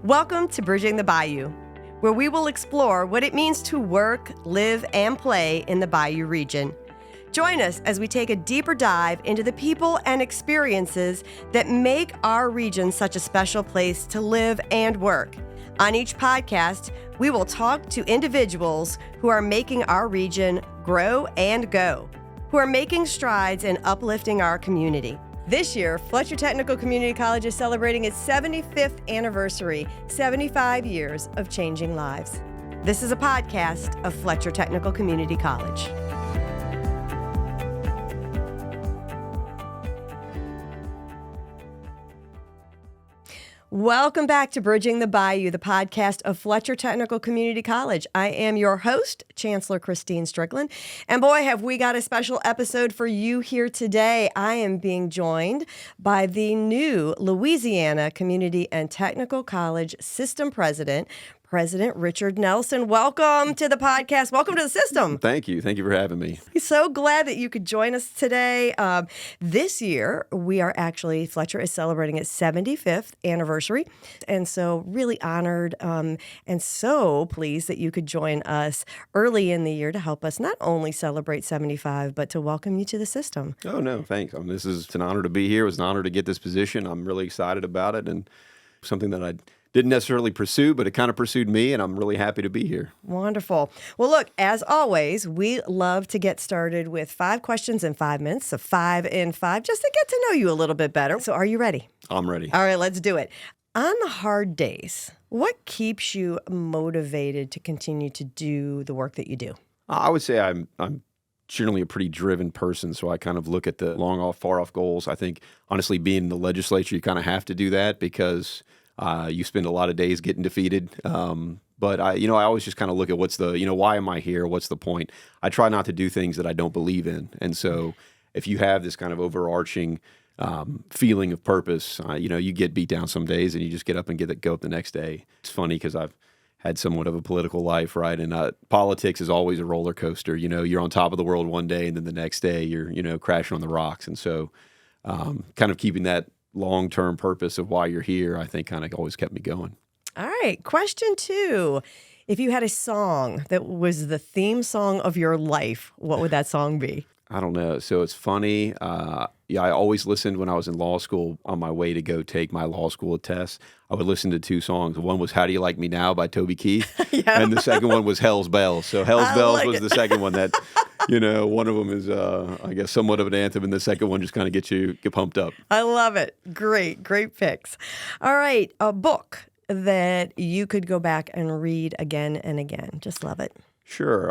Welcome to Bridging the Bayou, where we will explore what it means to work, live, and play in the Bayou region. Join us as we take a deeper dive into the people and experiences that make our region such a special place to live and work. On each podcast, we will talk to individuals who are making our region grow and go, who are making strides in uplifting our community. This year, Fletcher Technical Community College is celebrating its 75th anniversary, 75 years of changing lives. This is a podcast of Fletcher Technical Community College. Welcome back to Bridging the Bayou, the podcast of Fletcher Technical Community College. I am your host, Chancellor Kristine Strickland. And boy, have we got a special episode for you here today. I am being joined by the new Louisiana Community and Technical College System President, President Richard Nelson. Welcome to the podcast. Welcome to the system. Thank you. Thank you for having me. So glad that you could join us today. This year, Fletcher is celebrating its 75th anniversary. And so really honored and so pleased that you could join us early in the year to help us not only celebrate 75, but to welcome you to the system. Oh, no, thanks. It's an honor to be here. It was an honor to get this position. I'm really excited about it and something that I didn't necessarily pursue, but it kind of pursued me, and I'm really happy to be here. Wonderful. Well, look, as always, we love to get started with 5 questions in 5 minutes, so 5 in 5, just to get to know you a little bit better. So are you ready? I'm ready. All right, let's do it. On the hard days, what keeps you motivated to continue to do the work that you do? I would say I'm generally a pretty driven person, so I kind of look at the far off goals. I think, honestly, being in the legislature, you kind of have to do that because you spend a lot of days getting defeated. But I always just kind of look at why am I here? What's the point? I try not to do things that I don't believe in. And so if you have this kind of overarching feeling of purpose, you get beat down some days and you just get up and go up the next day. It's funny because I've had somewhat of a political life, right? And politics is always a roller coaster. You're on top of the world one day and then the next day you're, crashing on the rocks. And so kind of keeping that long-term purpose of why you're here, I think kind of always kept me going. All right. Question 2. If you had a song that was the theme song of your life, what would that song be? I don't know. So it's funny. I always listened when I was in law school on my way to go take my law school test. I would listen to 2 songs. One was How Do You Like Me Now by Toby Keith. Yeah. And the second one was Hell's Bells. So Hell's Bells was the second one that, one of them is, I guess, somewhat of an anthem. And the second one just kind of gets you pumped up. I love it. Great picks. All right. A book that you could go back and read again and again. Just love it. Sure.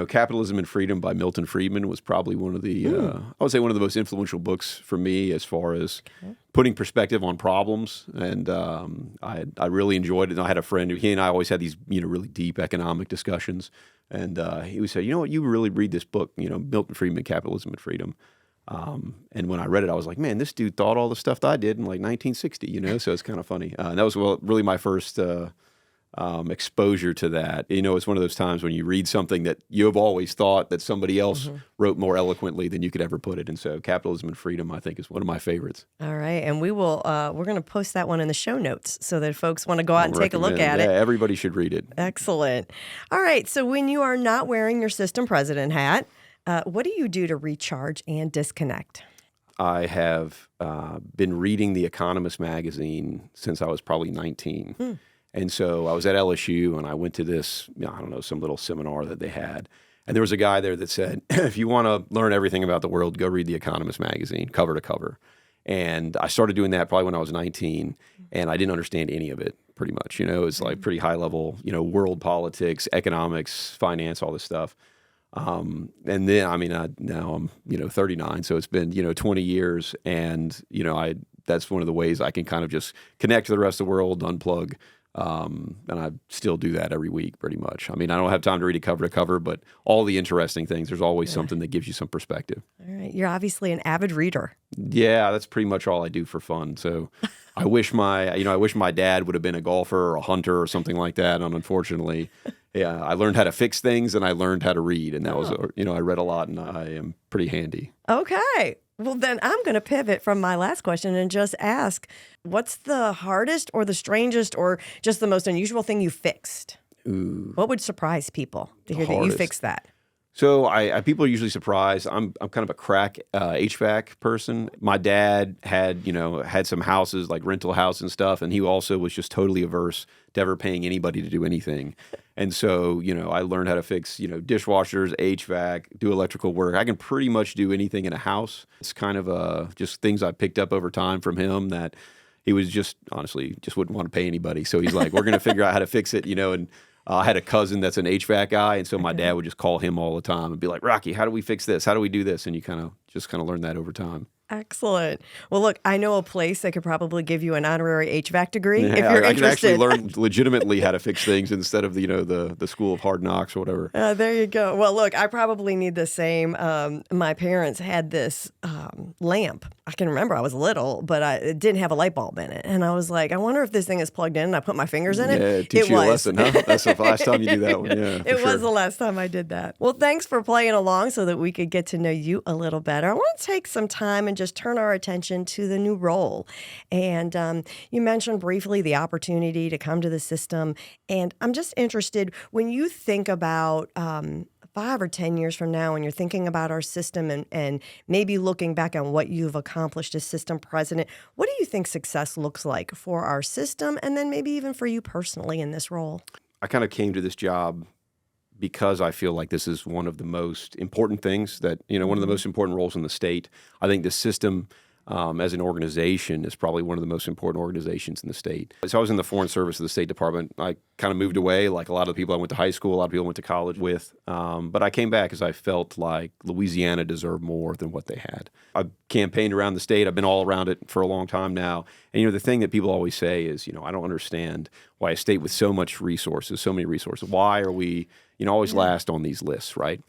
Capitalism and Freedom by Milton Friedman was probably one of the, I would say one of the most influential books for me as far as putting perspective on problems. And I really enjoyed it. And I had a friend he and I always had these, really deep economic discussions. And he would say, you really read this book, Milton Friedman, Capitalism and Freedom. And when I read it, I was like, man, this dude thought all the stuff that I did in like 1960, so it's kind of funny. And that was really my first exposure to that. It's one of those times when you read something that you have always thought that somebody else wrote more eloquently than you could ever put it. And so Capitalism and Freedom, I think, is one of my favorites. All right. And we're going to post that one in the show notes so that folks want to go out and take a look at it. Yeah, everybody should read it. Excellent. All right. So when you are not wearing your system president hat, what do you do to recharge and disconnect? I have been reading the Economist Magazine since I was probably 19. And so I was at LSU and I went to this, some little seminar that they had. And there was a guy there that said, if you want to learn everything about the world, go read the Economist Magazine, cover to cover. And I started doing that probably when I was 19, and I didn't understand any of it pretty much. It's like pretty high level, world politics, economics, finance, all this stuff. And then, now I'm, 39, so it's been, 20 years. And, that's one of the ways I can kind of just connect to the rest of the world, unplug. And I still do that every week pretty much. I don't have time to read it cover to cover, but all the interesting things, there's always something that gives you some perspective. All right. You're obviously an avid reader. Yeah, that's pretty much all I do for fun. So I wish my dad would have been a golfer or a hunter or something like that. And unfortunately, I learned how to fix things and I learned how to read. And that was, I read a lot and I am pretty handy. Okay. Well, then I'm going to pivot from my last question and just ask, what's the hardest or the strangest or just the most unusual thing you fixed? Ooh, What would surprise people to hear that you hardest. fixed that? So people are usually surprised. I'm kind of a crack HVAC person. My dad had some houses, like rental house and stuff, and he also was just totally averse to ever paying anybody to do anything. And so, I learned how to fix, dishwashers, HVAC, do electrical work. I can pretty much do anything in a house. It's kind of just things I picked up over time from him that he was just honestly just wouldn't want to pay anybody. So he's like, we're going to figure out how to fix it, and I had a cousin that's an HVAC guy, and so my dad would just call him all the time and be like, Rocky, how do we fix this? How do we do this? And you kind of learn that over time. Excellent. Well, look, I know a place that could probably give you an honorary HVAC degree if Yeah, you're I can interested. actually learn legitimately how to fix things instead of the school of hard knocks or whatever. There you go. Well, look, I probably need the same. My parents had this lamp. I can remember I was little, but it didn't have a light bulb in it. And I was like, I wonder if this thing is plugged in. And I put my fingers in it. Yeah, teach you a lesson, huh? That's the last time you do that one. Yeah, It was the last time I did that. Well, thanks for playing along so that we could get to know you a little better. I want to take some time and just turn our attention to the new role. And you mentioned briefly the opportunity to come to the system. And I'm just interested, when you think about 5 or 10 years from now, when you're thinking about our system and maybe looking back on what you've accomplished as system president, what do you think success looks like for our system and then maybe even for you personally in this role? I kind of came to this job because I feel like this is one of the most important things that, one of the most important roles in the state. I think the system as an organization is probably one of the most important organizations in the state. So I was in the Foreign Service of the State Department. I kind of moved away, like a lot of the people I went to high school, a lot of people I went to college with. But I came back because I felt like Louisiana deserved more than what they had. I've campaigned around the state. I've been all around it for a long time now. And, the thing that people always say is, I don't understand why a state with so many resources, why are we, always last on these lists, right?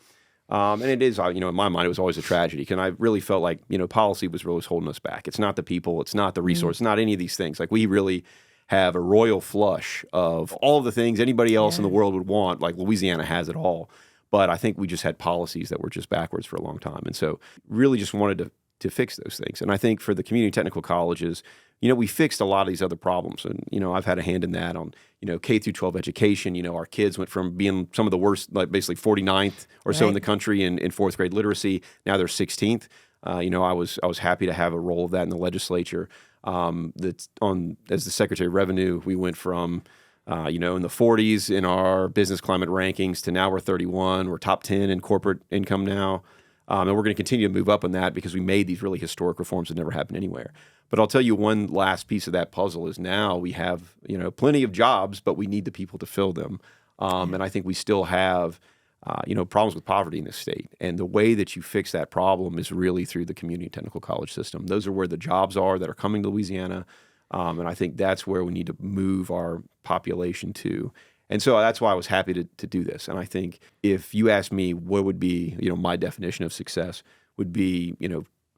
And it is, in my mind, it was always a tragedy. And I really felt like, policy was really holding us back. It's not the people. It's not the resources. Not any of these things. Like, we really have a royal flush of all of the things anybody else in the world would want. Like, Louisiana has it all. But I think we just had policies that were just backwards for a long time. And so really just wanted to fix those things. And I think for the community technical colleges, we fixed a lot of these other problems. And, I've had a hand in that on, K through 12 education. Our kids went from being some of the worst, like basically 49th or so in the country in fourth grade literacy. Now they're 16th. I was happy to have a role of that in the legislature. As the Secretary of Revenue, we went from, in the 40s in our business climate rankings to now we're 31. We're top 10 in corporate income now. And we're going to continue to move up on that because we made these really historic reforms that never happened anywhere. But I'll tell you one last piece of that puzzle is now we have, plenty of jobs, but we need the people to fill them. And I think we still have, problems with poverty in this state. And the way that you fix that problem is really through the community technical college system. Those are where the jobs are that are coming to Louisiana. And I think that's where we need to move our population to. And so that's why I was happy to do this. And I think if you ask me what would be, my definition of success would be,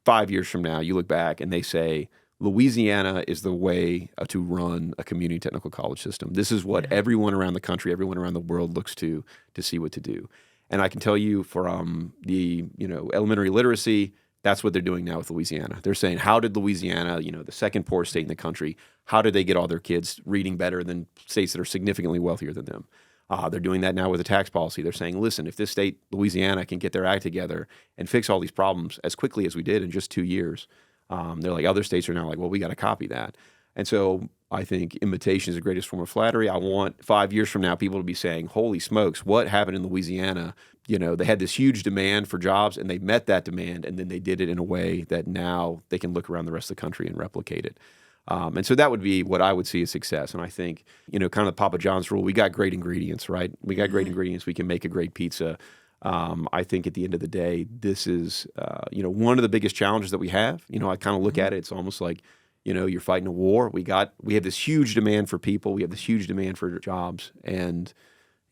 5 years from now, you look back and they say, Louisiana is the way to run a community technical college system. This is what everyone around the country, everyone around the world looks to see what to do. And I can tell you from the, elementary literacy, that's what they're doing now with Louisiana. They're saying, how did Louisiana, the second poorest state in the country, how did they get all their kids reading better than states that are significantly wealthier than them? They're doing that now with the tax policy. They're saying, listen, if this state, Louisiana, can get their act together and fix all these problems as quickly as we did in just 2 years, they're like, other states are now like, well, we got to copy that. And so I think imitation is the greatest form of flattery. I want 5 years from now people to be saying, holy smokes, what happened in Louisiana? They had this huge demand for jobs and they met that demand and then they did it in a way that now they can look around the rest of the country and replicate it. And so that would be what I would see as success. And I think, kind of the Papa John's rule, we got great ingredients, right? We got great ingredients. We can make a great pizza. I think at the end of the day, this is, one of the biggest challenges that we have. I kind of look at it, it's almost like, you're fighting a war. We have this huge demand for people. We have this huge demand for jobs. And,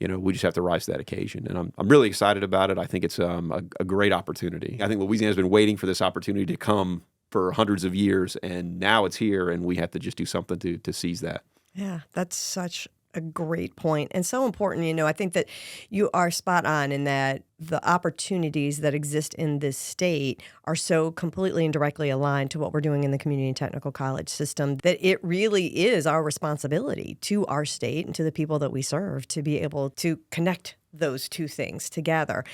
we just have to rise to that occasion. And I'm really excited about it. I think it's a great opportunity. I think Louisiana's been waiting for this opportunity to come for hundreds of years, and now it's here, and we have to just do something to seize that. Yeah, that's such a great point and so important. I think that you are spot on in that the opportunities that exist in this state are so completely and directly aligned to what we're doing in the community and technical college system that it really is our responsibility to our state and to the people that we serve to be able to connect those two things together.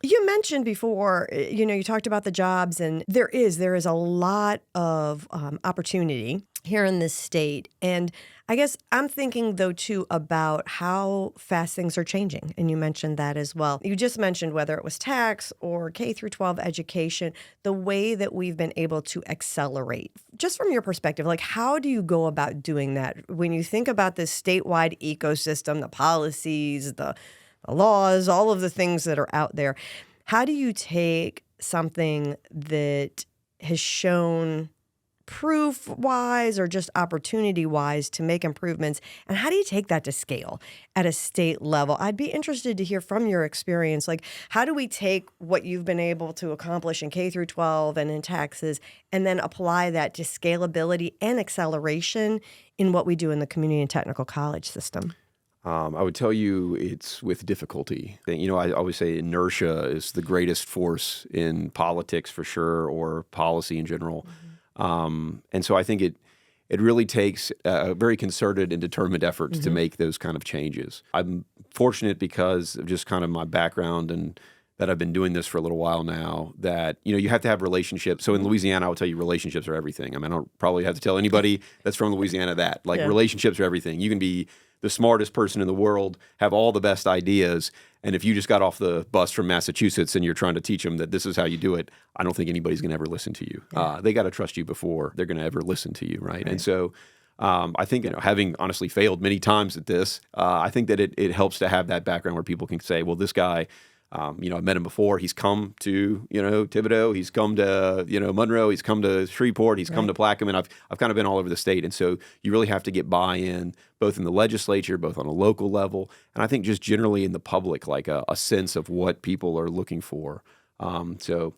You mentioned before, you talked about the jobs, and there is a lot of opportunity here in this state. And I guess I'm thinking, though, too, about how fast things are changing. And you mentioned that as well. You just mentioned whether it was tax or K through 12 education, the way that we've been able to accelerate. Just from your perspective, like, how do you go about doing that? When you think about this statewide ecosystem, the policies, the laws, all of the things that are out there, how do you take something that has shown proof-wise or just opportunity-wise to make improvements, and how do you take that to scale at a state level? I'd be interested to hear from your experience, like, how do we take what you've been able to accomplish in K through 12 and in taxes and then apply that to scalability and acceleration in what we do in the community and technical college system? I would tell you it's with difficulty. I always say inertia is the greatest force in politics for sure, or policy in general. And so I think it really takes a very concerted and determined efforts to make those kind of changes. I'm fortunate because of just kind of my background and that I've been doing this for a little while now, that, you have to have relationships. So in Louisiana, I will tell you relationships are everything. I mean, I don't probably have to tell anybody that's from Louisiana that. Relationships are everything. You can be the smartest person in the world, have all the best ideas, and if you just got off the bus from Massachusetts and you're trying to teach them that this is how you do it, I don't think anybody's going to ever listen to you. They got to trust you before they're going to ever listen to you, right? And so I think, having honestly failed many times at this, I think that it helps to have that background where people can say, well, this guy, I've met him before. He's come to, Thibodaux. He's come to, Monroe. He's come to Shreveport. He's come to Plaquemine. I've kind of been all over the state. And so you really have to get buy-in, both in the legislature, both on a local level, and I think just generally in the public, like a sense of what people are looking for. So,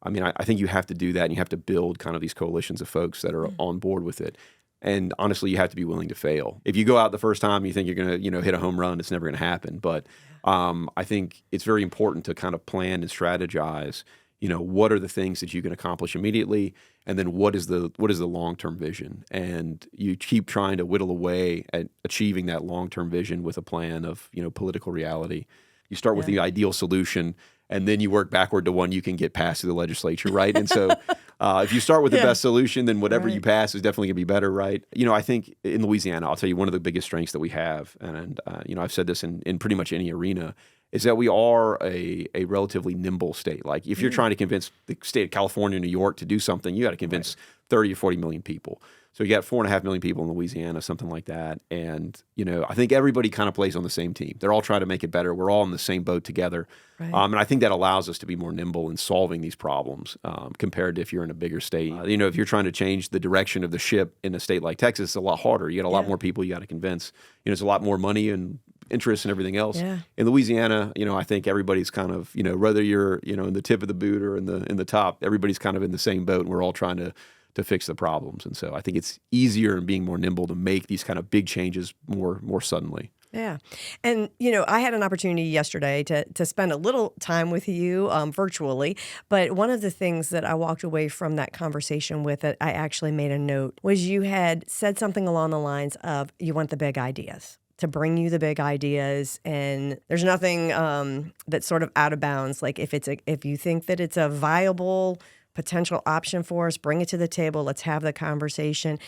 I think you have to do that, and you have to build kind of these coalitions of folks that are on board with it. And honestly, you have to be willing to fail. If you go out the first time and you think you're going to, hit a home run, it's never going to happen. But I think it's very important to kind of plan and strategize, what are the things that you can accomplish immediately, and then what is the long-term vision? And you keep trying to whittle away at achieving that long-term vision with a plan of, political reality. You start with the ideal solution, and then you work backward to one you can get passed through the legislature, right? And so if you start with the best solution, then whatever you pass is definitely going to be better, right? I think in Louisiana, I'll tell you one of the biggest strengths that we have, and I've said this in pretty much any arena, is that we are a relatively nimble state. Like, if you're trying to convince the state of California, New York to do something, you got to convince 30 or 40 million people. So you got 4.5 million people in Louisiana, something like that. And, I think everybody kind of plays on the same team. They're all trying to make it better. We're all in the same boat together. Right. And I think that allows us to be more nimble in solving these problems compared to if you're in a bigger state. If you're trying to change the direction of the ship in a state like Texas, it's a lot harder. You got a lot more people you got to convince. It's a lot more money and interest and everything else. Yeah. In Louisiana, I think everybody's kind of, whether you're, in the tip of the boot or in the top, everybody's kind of in the same boat, and we're all trying to fix the problems. And so I think it's easier and being more nimble to make these kind of big changes more suddenly. Yeah. And, I had an opportunity yesterday to spend a little time with you virtually. But one of the things that I walked away from that conversation with, that I actually made a note, was you had said something along the lines of, you want the big ideas, to bring you the big ideas. And there's nothing that's sort of out of bounds. Like, if you think that it's a viable potential option for us, bring it to the table. Let's have the conversation.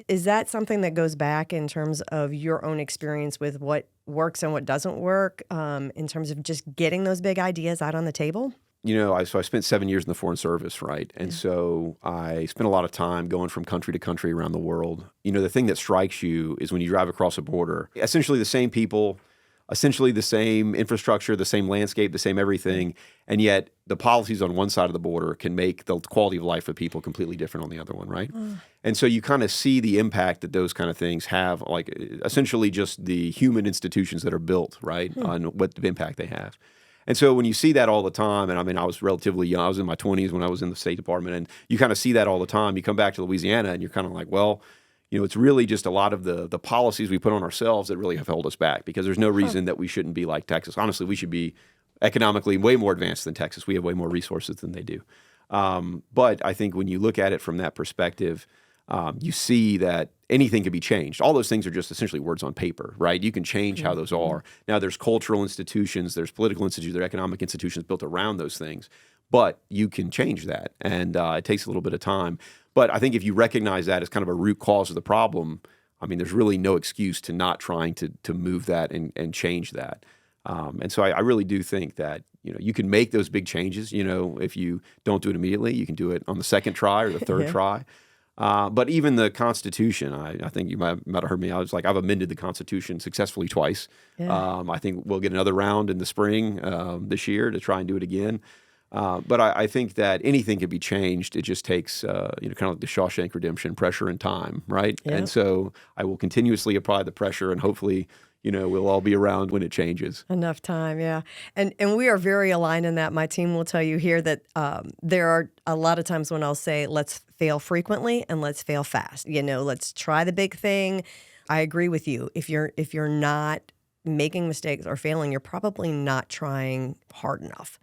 Is that something that goes back in terms of your own experience with what works and what doesn't work, in terms of just getting those big ideas out on the table? I spent 7 years in the Foreign Service, right? And so I spent a lot of time going from country to country around the world. The thing that strikes you is when you drive across a border, essentially the same people, essentially the same infrastructure, the same landscape, the same everything, and yet the policies on one side of the border can make the quality of life of people completely different on the other one, right? And so you kind of see the impact that those kind of things have, like essentially just the human institutions that are built, right, on what the impact they have. And so when you see that all the time, and I was relatively young, I was in my 20s when I was in the State Department, and you kind of see that all the time. You come back to Louisiana and you're kind of like, well, it's really just a lot of the policies we put on ourselves that really have held us back, because there's no reason that we shouldn't be like Texas. Honestly, we should be economically way more advanced than Texas. We have way more resources than they do. But I think when you look at it from that perspective, you see that anything can be changed. All those things are just essentially words on paper, right? You can change how those are. Now, there's cultural institutions, there's political institutions, there are economic institutions built around those things, but you can change that, and it takes a little bit of time. But I think if you recognize that as kind of a root cause of the problem, I mean, there's really no excuse to not trying to move that and change that. And so I really do think that, you can make those big changes. If you don't do it immediately, you can do it on the second try or the third try. But even the Constitution, I think you might have heard me. I was like, I've amended the Constitution successfully twice. Yeah. I think we'll get another round in the spring this year to try and do it again. But I think that anything can be changed. It just takes, kind of like the Shawshank Redemption, pressure and time, right? Yeah. And so I will continuously apply the pressure, and hopefully, we'll all be around when it changes. Enough time, yeah. And we are very aligned in that. My team will tell you here that there are a lot of times when I'll say, let's fail frequently and let's fail fast. Let's try the big thing. I agree with you. If you're not making mistakes or failing, you're probably not trying hard enough.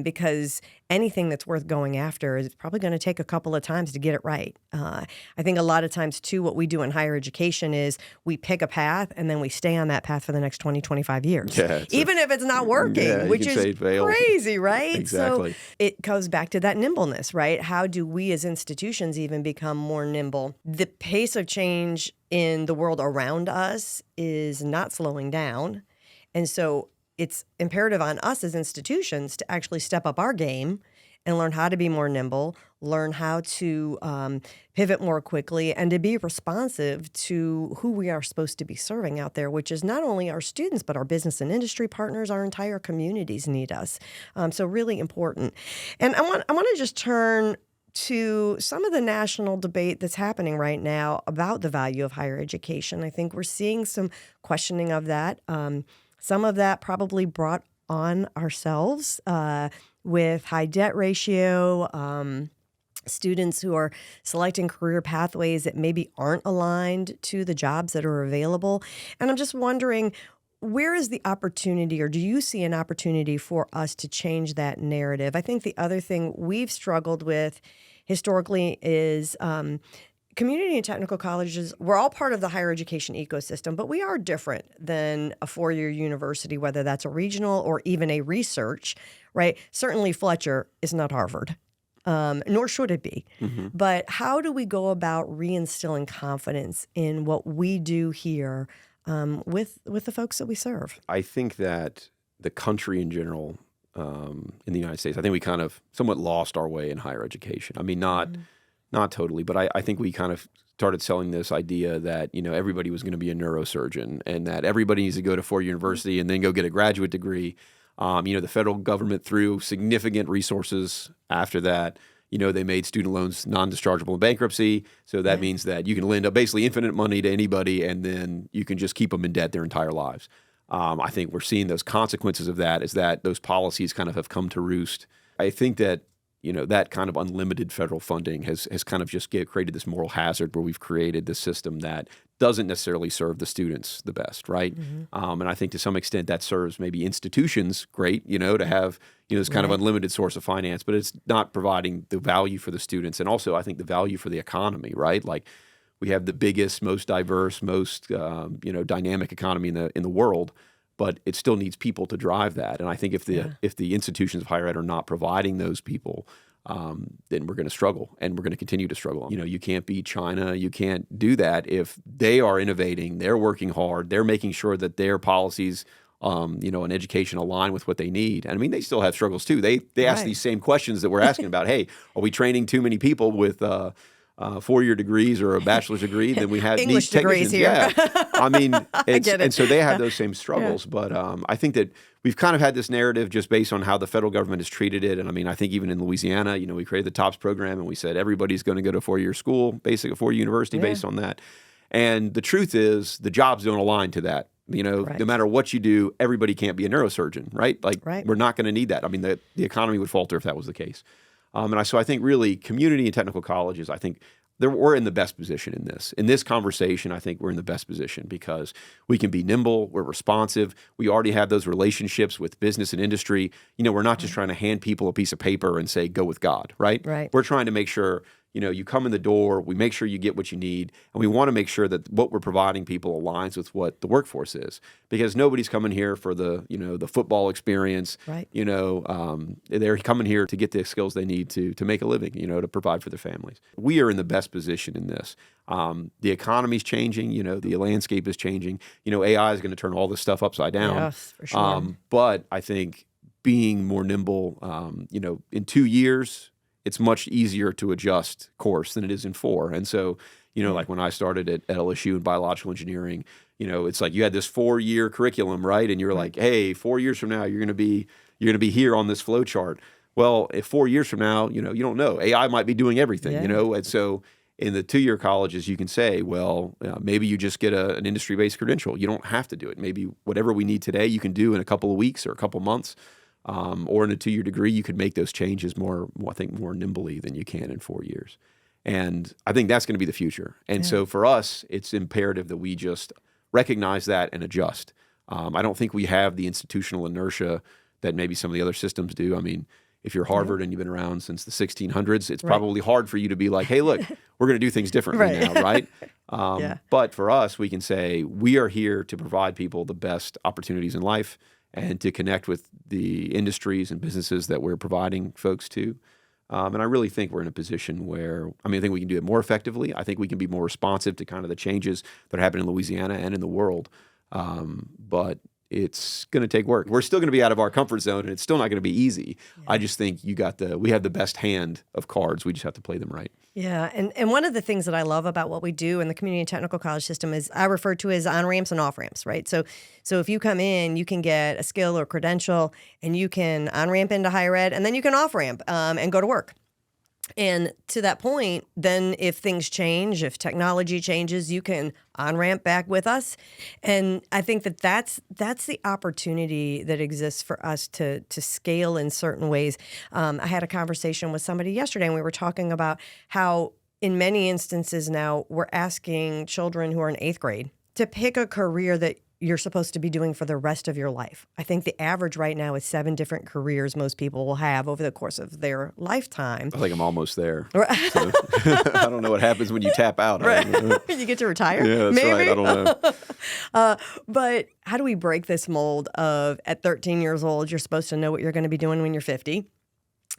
Because anything that's worth going after is probably going to take a couple of times to get it right. I think a lot of times, too, what we do in higher education is we pick a path and then we stay on that path for the next 20, 25 years, even if it's not working, which is crazy, right? Exactly. So it goes back to that nimbleness, right? How do we as institutions even become more nimble? The pace of change in the world around us is not slowing down. And so it's imperative on us as institutions to actually step up our game and learn how to be more nimble, learn how to pivot more quickly, and to be responsive to who we are supposed to be serving out there, which is not only our students, but our business and industry partners. Our entire communities need us. So really important. And I want to just turn to some of the national debate that's happening right now about the value of higher education. I think we're seeing some questioning of that. Some of that probably brought on ourselves with high debt ratio, students who are selecting career pathways that maybe aren't aligned to the jobs that are available. And I'm just wondering, where is the opportunity, or do you see an opportunity for us to change that narrative? I think the other thing we've struggled with historically is community and technical colleges. We're all part of the higher education ecosystem, but we are different than a four-year university, whether that's a regional or even a research, right? Certainly Fletcher is not Harvard, nor should it be. Mm-hmm. But how do we go about reinstilling confidence in what we do here with the folks that we serve? I think that the country in general, in the United States, I think we kind of somewhat lost our way in higher education. I mean, not totally, but I think we kind of started selling this idea that, everybody was going to be a neurosurgeon and that everybody needs to go to four-year university and then go get a graduate degree. The federal government threw significant resources after that. They made student loans non-dischargeable in bankruptcy. So that means that you can lend basically infinite money to anybody and then you can just keep them in debt their entire lives. I think we're seeing those consequences of that, is that those policies kind of have come to roost. I think that that kind of unlimited federal funding has kind of just created this moral hazard where we've created this system that doesn't necessarily serve the students the best, right? Mm-hmm. And I think to some extent that serves maybe institutions great, to have this kind of unlimited source of finance, but it's not providing the value for the students, and also I think the value for the economy, right? Like we have the biggest, most diverse, most dynamic economy in the world. But it still needs people to drive that. And I think if the institutions of higher ed are not providing those people, then we're going to struggle, and we're going to continue to struggle. You can't beat China. You can't do that if they are innovating, they're working hard, they're making sure that their policies, and education align with what they need. And I mean, they still have struggles too. They ask these same questions that we're asking about. Hey, are we training too many people with four-year degrees or a bachelor's degree? Then we have English degrees here. Yeah. I mean, I get it. And so they have those same struggles. Yeah. But I think that we've kind of had this narrative just based on how the federal government has treated it. And I mean, I think even in Louisiana, we created the TOPS program and we said everybody's going to go to a four-year school, basically a four-year university based on that. And the truth is the jobs don't align to that. No matter what you do, everybody can't be a neurosurgeon, right? We're not going to need that. I mean, the economy would falter if that was the case. So I think really community and technical colleges, I think we're in the best position in this. In this conversation, I think we're in the best position because we can be nimble, we're responsive, we already have those relationships with business and industry. We're not just trying to hand people a piece of paper and say, go with God, right? Right. We're trying to make sure, you come in the door, we make sure you get what you need, and we want to make sure that what we're providing people aligns with what the workforce is. Because nobody's coming here for the football experience. Right. They're coming here to get the skills they need to make a living, to provide for their families. We are in the best position in this. The economy's changing, the landscape is changing. AI is going to turn all this stuff upside down. Yes, for sure. But I think being more nimble, in 2 years, it's much easier to adjust course than it is in 4. And so, like when I started at LSU in biological engineering, it's like you had this 4-year curriculum, right? And you're like, hey, 4 years from now, you're going to be here on this flow chart. Well, if 4 years from now, you don't know. AI might be doing everything, And so in the 2-year colleges, you can say, well, maybe you just get an industry-based credential. You don't have to do it. Maybe whatever we need today, you can do in a couple of weeks or a couple of months. Or in a 2-year degree, you could make those changes more nimbly than you can in 4 years. And I think that's going to be the future. And so for us, it's imperative that we just recognize that and adjust. I don't think we have the institutional inertia that maybe some of the other systems do. I mean, if you're Harvard and you've been around since the 1600s, it's probably hard for you to be like, hey, look, we're going to do things differently now, right? But for us, we can say we are here to provide people the best opportunities in life and to connect with the industries and businesses that we're providing folks to. And I really think we're in a position where, I think we can do it more effectively. I think we can be more responsive to kind of the changes that are happening in Louisiana and in the world. But it's going to take work. We're still going to be out of our comfort zone, and it's still not going to be easy. Yeah. I just think we have the best hand of cards. We just have to play them right. Yeah, and one of the things that I love about what we do in the community and technical college system is I refer to as on-ramps and off-ramps, right? So if you come in, you can get a skill or credential, and you can on-ramp into higher ed, and then you can off-ramp and go to work. And to that point, then if things change, if technology changes, you can on-ramp back with us. And I think that's the opportunity that exists for us to scale in certain ways. I had a conversation with somebody yesterday, and we were talking about how in many instances now we're asking children who are in 8th grade to pick a career that you're supposed to be doing for the rest of your life. I think the average right now is 7 different careers most people will have over the course of their lifetime. I think I'm almost there. So, I don't know what happens when you tap out. Right. You get to retire? Yeah, that's maybe? right. I don't know. But how do we break this mold of at 13 years old, you're supposed to know what you're going to be doing when you're 50?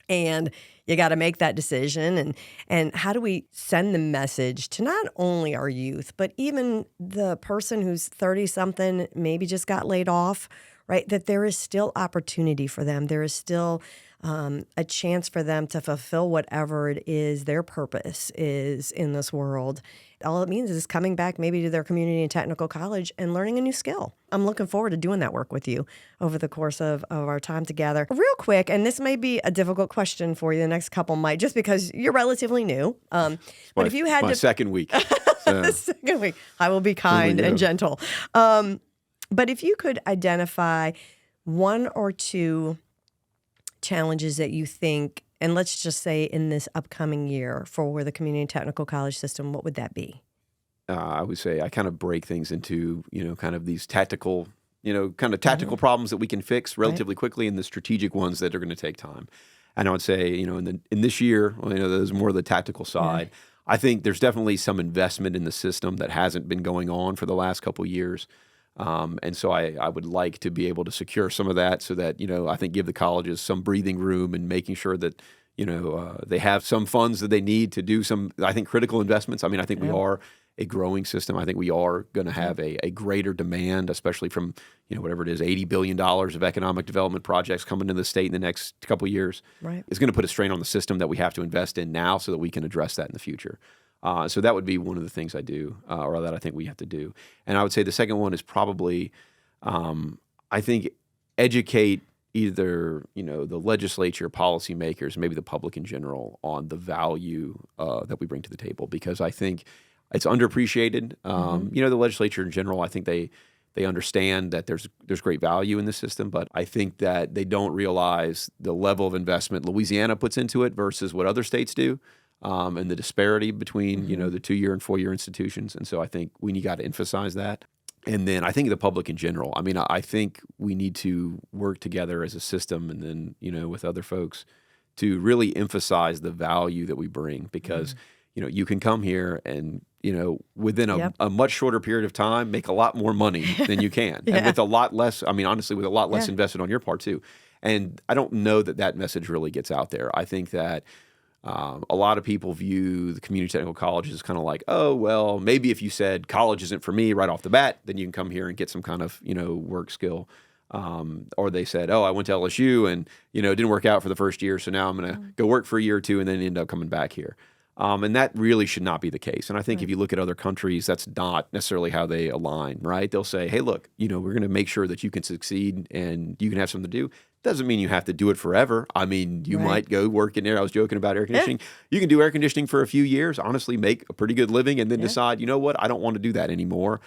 And you got to make that decision. And how do we send the message to not only our youth, but even the person who's 30-something, maybe just got laid off, right? That there is still opportunity for them. There is still a chance for them to fulfill whatever it is their purpose is in this world. All it means is coming back maybe to their community and technical college and learning a new skill. I'm looking forward to doing that work with you over the course of our time together. Real quick, and this may be a difficult question for you, the next couple might, just because you're relatively new. But if you had my second week. So. The second week. I will be kind and gentle. But if you could identify 1 or 2 challenges that you think, and let's just say in this upcoming year for the community and technical college system, what would that be? I would say I kind of break things into, kind of these tactical, tactical problems that we can fix relatively quickly and the strategic ones that are going to take time. And I would say, in this year, there's more of the tactical side. Yeah. I think there's definitely some investment in the system that hasn't been going on for the last couple of years. And so I would like to be able to secure some of that so that, I think give the colleges some breathing room and making sure that, they have some funds that they need to do some, I think, critical investments. I think we are a growing system. I think we are going to have a greater demand, especially from, whatever it is, $80 billion of economic development projects coming to the state in the next couple of years. Right. It's going to put a strain on the system that we have to invest in now so that we can address that in the future. So that would be one of the things I do, or that I think we have to do. And I would say the second one is probably, I think, educate either, the legislature, policymakers, maybe the public in general on the value that we bring to the table. Because I think it's underappreciated. The legislature in general, I think they understand that there's great value in the system, but I think that they don't realize the level of investment Louisiana puts into it versus what other states do. and the disparity between, the 2-year and 4-year institutions. And so I think we got to emphasize that. And then I think the public in general. I mean, I think we need to work together as a system and then, with other folks to really emphasize the value that we bring because, you can come here and, within a much shorter period of time, make a lot more money than you can. And with a lot less, honestly, with a lot less invested on your part too. And I don't know that message really gets out there. I think that a lot of people view the community technical colleges as kind of like, oh, well, maybe if you said college isn't for me right off the bat, then you can come here and get some kind of, work skill. Or they said, oh, I went to LSU and, it didn't work out for the first year. So now I'm going to go work for a year or two and then end up coming back here. And that really should not be the case. And I think if you look at other countries, that's not necessarily how they align, right? They'll say, hey, look, we're going to make sure that you can succeed and you can have something to do. Doesn't mean you have to do it forever. I mean, you might go work in there. I was joking about air conditioning. You can do air conditioning for a few years, honestly, make a pretty good living, and then decide, you know what, I don't want to do that anymore.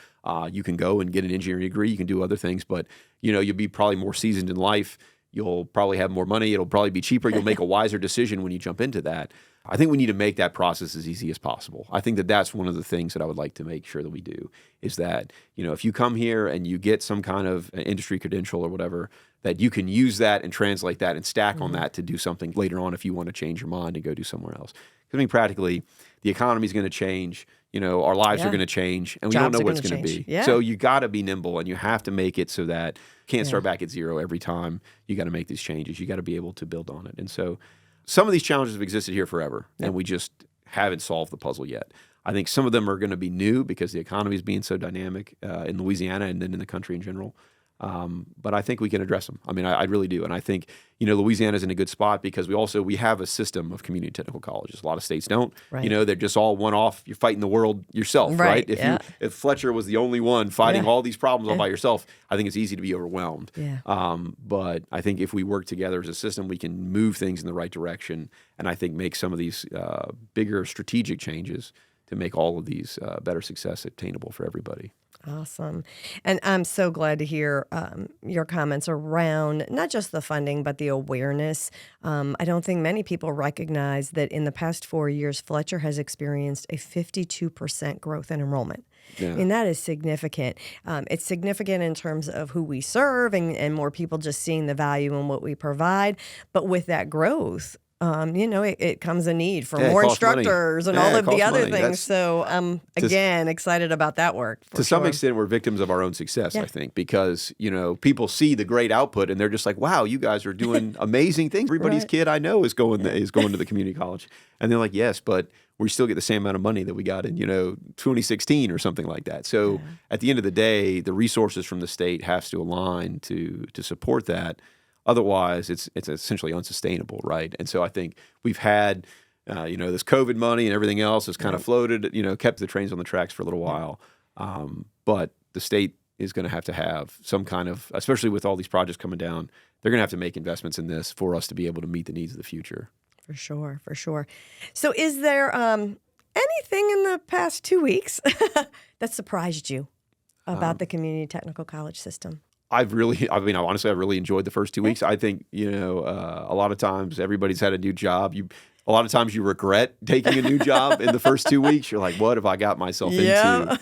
You can go and get an engineering degree. You can do other things, but, you'll be probably more seasoned in life. You'll probably have more money. It'll probably be cheaper. You'll make a wiser decision when you jump into that. I think we need to make that process as easy as possible. I think that that's one of the things that I would like to make sure that we do is that, if you come here and you get some kind of industry credential or whatever, that you can use that and translate that and stack on that to do something later on if you want to change your mind and go do somewhere else. Because practically, the economy is going to change. Our lives are going to change, and we don't know what it's going to be. Yeah. So you got to be nimble, and you have to make it so that you can't start back at zero every time. You got to make these changes. You got to be able to build on it. And so some of these challenges have existed here forever, and we just haven't solved the puzzle yet. I think some of them are going to be new because the economy is being so dynamic in Louisiana and then in the country in general. But I think we can address them. I really do. And I think, Louisiana's in a good spot because we have a system of community technical colleges. A lot of states don't. Right. They're just all one off. You're fighting the world yourself, right? If Fletcher was the only one fighting all these problems all by yourself, I think it's easy to be overwhelmed. Yeah. But I think if we work together as a system, we can move things in the right direction and I think make some of these bigger strategic changes to make all of these better success attainable for everybody. Awesome. And I'm so glad to hear your comments around not just the funding, but the awareness. I don't think many people recognize that in the past 4 years, Fletcher has experienced a 52% growth in enrollment. Yeah. And that is significant. It's significant in terms of who we serve and more people just seeing the value in what we provide. But with that growth, it comes a need for more instructors and all of the other things. So I'm, excited about that work. To some extent, we're victims of our own success, I think, because, people see the great output and they're just like, wow, you guys are doing amazing things. Everybody's kid I know is going to the community college. And they're like, yes, but we still get the same amount of money that we got in, 2016 or something like that. So at the end of the day, the resources from the state has to align to support that. Otherwise, it's essentially unsustainable, right? And so I think we've had, this COVID money and everything else has kind of floated, kept the trains on the tracks for a little while. But the state is going to have some kind of, especially with all these projects coming down, they're going to have to make investments in this for us to be able to meet the needs of the future. For sure. So is there anything in the past 2 weeks that surprised you about the community technical college system? Honestly, I really enjoyed the first 2 weeks. I think, a lot of times everybody's had a new job. A lot of times you regret taking a new job in the first 2 weeks. You're like, what have I got myself into?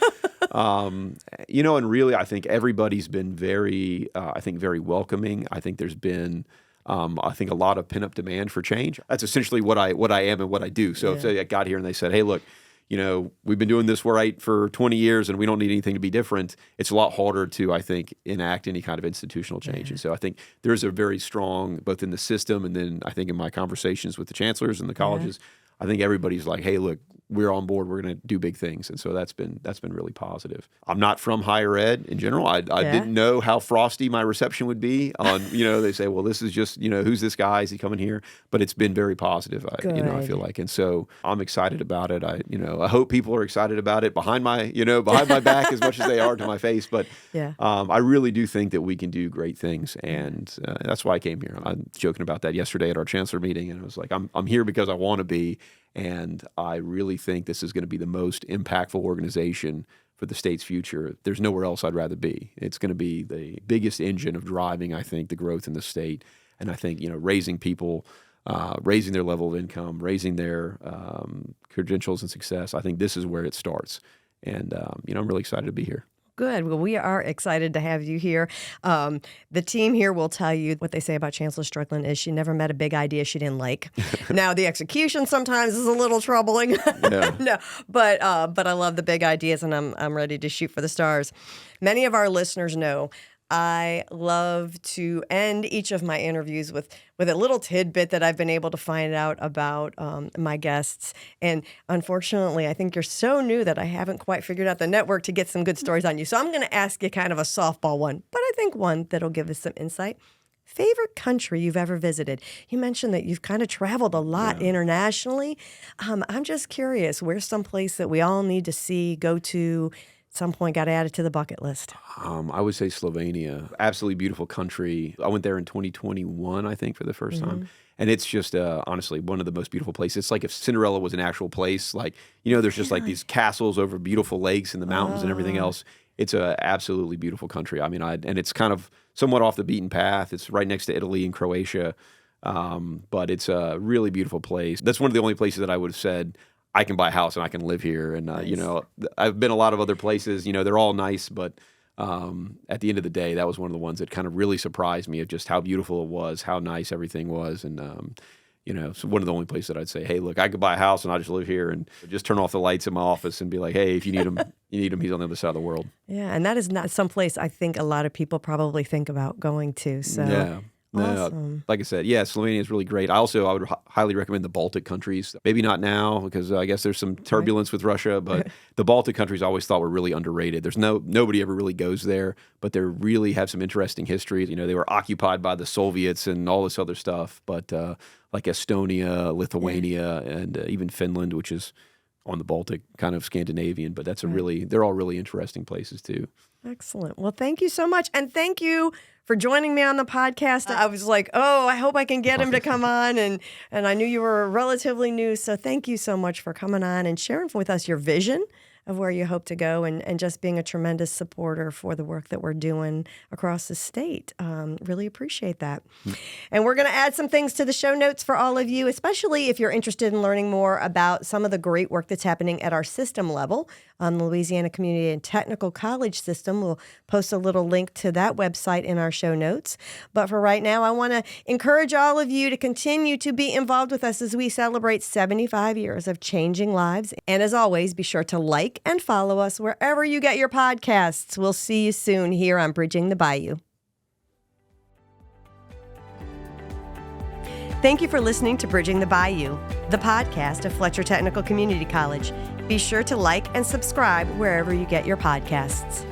And really, I think everybody's been very welcoming. I think there's been, a lot of pent-up demand for change. That's essentially what I am and what I do. So if I got here and they said, hey, look, we've been doing this for 20 years and we don't need anything to be different. It's a lot harder to, I think, enact any kind of institutional change. And so I think there's a very strong, both in the system and then I think in my conversations with the chancellors and the colleges, I think everybody's like, hey, look, we're on board. We're going to do big things. And so that's been really positive. I'm not from higher ed in general. I didn't know how frosty my reception would be on, they say, well, this is just, who's this guy? Is he coming here? But it's been very positive, I feel like. And so I'm excited about it. I hope people are excited about it behind my back as much as they are to my face. But I really do think that we can do great things. And that's why I came here. I'm joking about that yesterday at our chancellor meeting. And I was like, I'm here because I want to be. And I really think this is going to be the most impactful organization for the state's future. There's nowhere else I'd rather be. It's going to be the biggest engine of driving, I think, the growth in the state. And I think, raising people raising their level of income, raising their credentials and success. I think this is where it starts. And, I'm really excited to be here. Good. Well, we are excited to have you here. The team here will tell you what they say about Chancellor Strickland is she never met a big idea she didn't like. Now, the execution sometimes is a little troubling. Yeah. No, but I love the big ideas, and I'm ready to shoot for the stars. Many of our listeners know I love to end each of my interviews with a little tidbit that I've been able to find out about my guests. And unfortunately, I think you're so new that I haven't quite figured out the network to get some good stories on you. So I'm going to ask you kind of a softball one, but I think one that'll give us some insight. Favorite country you've ever visited? You mentioned that you've kind of traveled a lot internationally. I'm just curious, where's some place that we all need to see, go to, some point got added to the bucket list? I would say Slovenia. Absolutely beautiful country. I went there in 2021, I think, for the first time. And it's just, honestly, one of the most beautiful places. It's like if Cinderella was an actual place. Like, there's just like these castles over beautiful lakes and the mountains and everything else. It's a absolutely beautiful country. I mean, and it's kind of somewhat off the beaten path. It's right next to Italy and Croatia. But it's a really beautiful place. That's one of the only places that I would have said, I can buy a house and I can live here. And, Nice. I've been a lot of other places, they're all nice, but at the end of the day, that was one of the ones that kind of really surprised me of just how beautiful it was, how nice everything was. And, so one of the only places that I'd say, hey, look, I could buy a house and I'll just live here and just turn off the lights in my office and be like, hey, if you need him, he's on the other side of the world. Yeah, and that is not some place I think a lot of people probably think about going to. So Yeah. No, awesome. like I said, Slovenia is really great. I would highly recommend the Baltic countries. Maybe not now because I guess there's some turbulence with Russia, but the Baltic countries I always thought were really underrated. There's nobody ever really goes there, but they really have some interesting history. They were occupied by the Soviets and all this other stuff, but like Estonia, Lithuania, and even Finland, which is on the Baltic, kind of Scandinavian, but they're all really interesting places too. Excellent. Well, thank you so much. And thank you for joining me on the podcast. I was like, I hope I can get him to come on. And I knew you were relatively new. So thank you so much for coming on and sharing with us your vision of where you hope to go and just being a tremendous supporter for the work that we're doing across the state. Really appreciate that. And we're going to add some things to the show notes for all of you, especially if you're interested in learning more about some of the great work that's happening at our system level. The Louisiana Community and Technical College System. We'll post a little link to that website in our show notes. But for right now, I want to encourage all of you to continue to be involved with us as we celebrate 75 years of changing lives. And as always, be sure to like and follow us wherever you get your podcasts. We'll see you soon here on Bridging the Bayou. Thank you for listening to Bridging the Bayou, the podcast of Fletcher Technical Community College. Be sure to like and subscribe wherever you get your podcasts.